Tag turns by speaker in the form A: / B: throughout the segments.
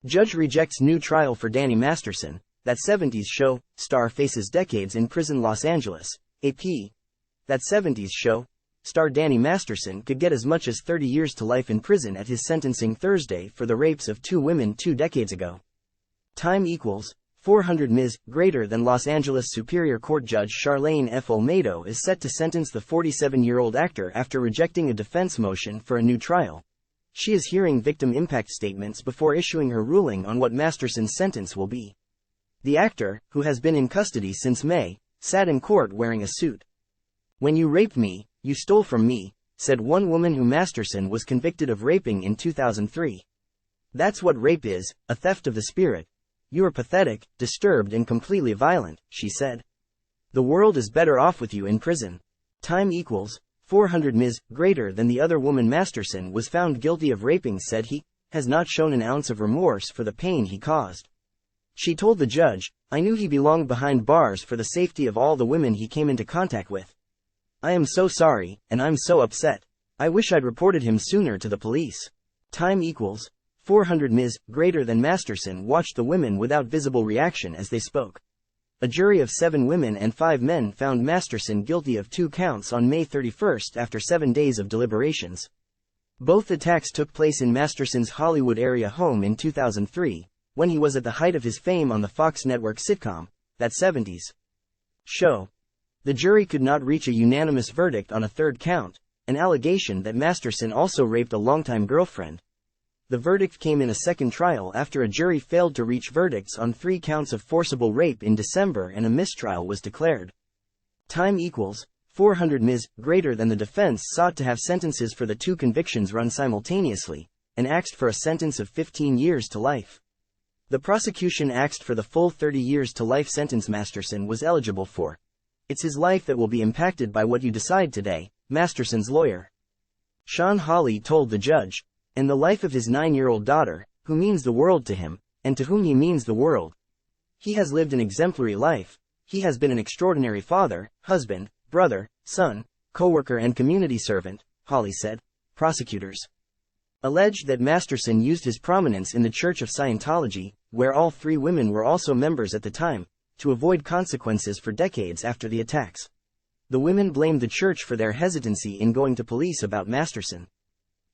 A: Judge rejects new trial for Danny Masterson. That '70s show star faces decades in prison. Los Angeles. AP. That '70s show star Danny Masterson could get as much as 30 years to life in prison at his sentencing Thursday for the rapes of two women 2 decades ago. Time equals 400 Ms. Greater than Los Angeles Superior Court Judge Charlaine F. Olmedo is set to sentence the 47-year-old actor after rejecting a defense motion for a new trial. She is hearing victim impact statements before issuing her ruling on what Masterson's sentence will be. The actor, who has been in custody since May, sat in court wearing a suit. "When you raped me, you stole from me," said one woman who Masterson was convicted of raping in 2003. "That's what rape is, a theft of the spirit. You are pathetic, disturbed and completely violent," she said. "The world is better off with you in prison." Time equals 400 Ms. Greater than the other woman Masterson was found guilty of raping said he has not shown an ounce of remorse for the pain he caused. She told the judge, "I knew he belonged behind bars for the safety of all the women he came into contact with. I am so sorry, and I'm so upset. I wish I'd reported him sooner to the police." Time equals 400 Ms. Greater than Masterson watched the women without visible reaction as they spoke. A jury of 7 women and 5 men found Masterson guilty of 2 counts on May 31 after 7 days of deliberations. Both attacks took place in Masterson's Hollywood area home in 2003, when he was at the height of his fame on the Fox network sitcom, That '70s Show. The jury could not reach a unanimous verdict on a third count, an allegation that Masterson also raped a longtime girlfriend. The verdict came in a second trial after a jury failed to reach verdicts on 3 counts of forcible rape in December and a mistrial was declared. Time equals 400 Ms. Greater than the defense sought to have sentences for the 2 convictions run simultaneously, and asked for a sentence of 15 years to life. The prosecution asked for the full 30 years to life sentence Masterson was eligible for. "It's his life that will be impacted by what you decide today," Masterson's lawyer, Sean Hawley, told the judge, "and the life of his 9-year-old daughter, who means the world to him, and to whom he means the world. He has lived an exemplary life. He has been an extraordinary father, husband, brother, son, co-worker and community servant," Hawley said. Prosecutors alleged that Masterson used his prominence in the Church of Scientology, where all 3 women were also members at the time, to avoid consequences for decades after the attacks. The women blamed the church for their hesitancy in going to police about Masterson.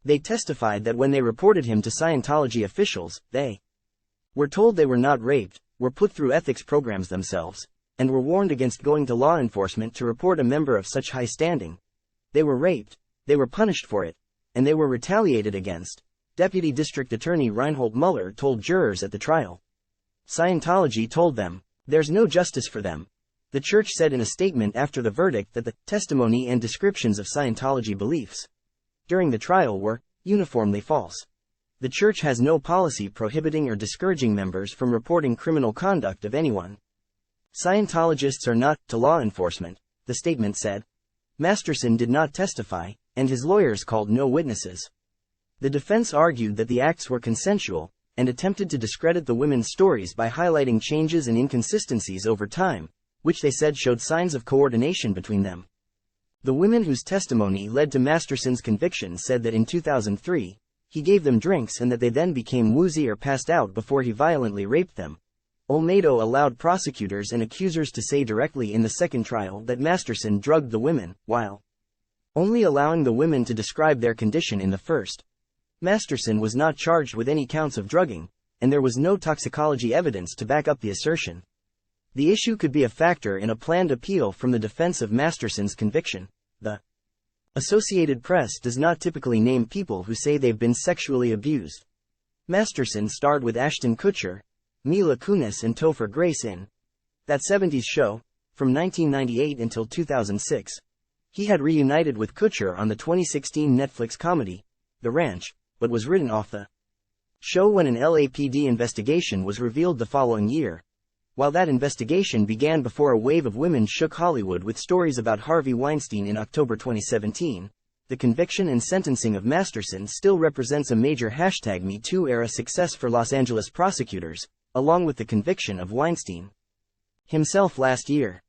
A: They testified that when they reported him to Scientology officials, they were told they were not raped, were put through ethics programs themselves, and were warned against going to law enforcement to report a member of such high standing. They were raped, they were punished for it, and they were retaliated against, Deputy District Attorney Reinhold Mueller told jurors at the trial. Scientology told them, "There's no justice for them." The church said in a statement after the verdict that the testimony and descriptions of Scientology beliefs during the trial were uniformly false. The church has no policy prohibiting or discouraging members from reporting criminal conduct of anyone. Scientologists are not to law enforcement, the statement said. Masterson did not testify, and his lawyers called no witnesses. The defense argued that the acts were consensual, and attempted to discredit the women's stories by highlighting changes and inconsistencies over time, which they said showed signs of coordination between them. The women whose testimony led to Masterson's conviction said that in 2003, he gave them drinks and that they then became woozy or passed out before he violently raped them. Olmedo allowed prosecutors and accusers to say directly in the second trial that Masterson drugged the women, while only allowing the women to describe their condition in the first. Masterson was not charged with any counts of drugging, and there was no toxicology evidence to back up the assertion. The issue could be a factor in a planned appeal from the defense of Masterson's conviction. The Associated Press does not typically name people who say they've been sexually abused. Masterson starred with Ashton Kutcher, Mila Kunis and Topher Grace in That '70s Show, from 1998 until 2006. He had reunited with Kutcher on the 2016 Netflix comedy, The Ranch, but was written off the show when an LAPD investigation was revealed the following year. While that investigation began before a wave of women shook Hollywood with stories about Harvey Weinstein in October 2017, the conviction and sentencing of Masterson still represents a major #MeToo era success for Los Angeles prosecutors, along with the conviction of Weinstein himself last year.